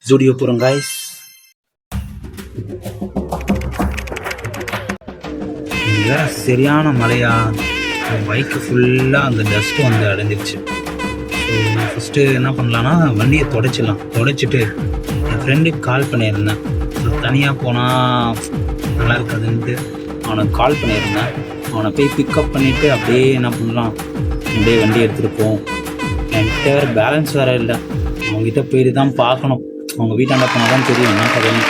ஜூடியோ போகிறோம் காய்ஸ். இங்கே சரியான மழையா, பைக்கு ஃபுல்லாக அந்த டஸ்ட்டு வந்து அடைஞ்சிருச்சு. ஸோ ஃபஸ்ட்டு என்ன பண்ணலான்னா வண்டியை தொடச்சிட்டு என் ஃப்ரெண்டுக்கு கால் பண்ணியிருந்தேன். ஸோ தனியாக போனால் நல்லா இருக்காதுன்ட்டு அவனுக்கு கால் பண்ணியிருந்தேன். அவனை போய் பிக்கப் பண்ணிவிட்டு அப்படியே என்ன பண்ணலாம், அப்படியே வண்டி எடுத்துகிட்டு போவோம். என்கிட்ட வேறு பேலன்ஸ் வேறு இல்லை. அவங்ககிட்ட போயிட்டு தான் பார்க்கணும். அவங்க வீட்டாண்ட போனால் தான் தெரியும் என்ன கதைன்னு.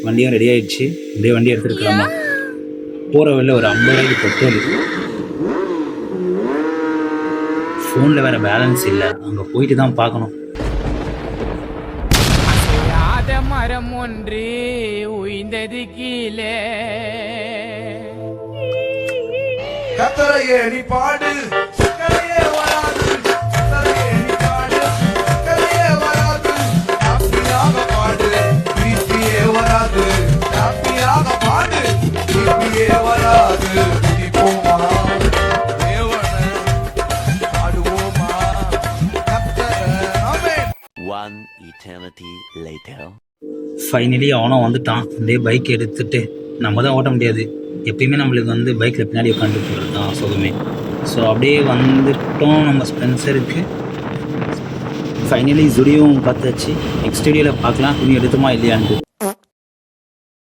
வண்டியும் ரெடி ஆகிடுச்சு. அப்படியே வண்டி எடுத்துருக்கலாமா. போகிற வழியில் ஒரு 50 ரூபாய்க்கு பெட்ரோல். ஃபோனில் வேறு பேலன்ஸ் இல்லை. அங்கே போயிட்டு தான் பார்க்கணும். மரம் ஒன்று உய்ந்தது கீழே கத்தரையே நீ பாடு, கத்தரையே வராது, கத்தரையே நீ பாடு, கத்தரையே வராது, ஹாப்பியாக பாடு, பிபியே வராது, ஹாப்பியாக பாடு, பிபியே வராது, பிடிப்போமா தேவனை பாடுவோமா கத்தரை. ஆமென். One eternity later. ஃபைனலி அவனும் வந்துட்டான். அப்படியே பைக் எடுத்துகிட்டு, நம்ம தான் ஓட்ட முடியாது, எப்பயுமே நம்மளுக்கு வந்து பைக்கில் பின்னாடி உட்காந்து போகிறது தான் சுகமே. ஸோ அப்படியே வந்துட்டோம் நம்ம ஸ்பென்சருக்கு. ஃபைனலி ஜுடியோவும் பார்த்தாச்சு. நெக்ஸ்ட் வீடியோவில் பார்க்கலாம் துணி எடுத்துமா இல்லையான்ட்டு.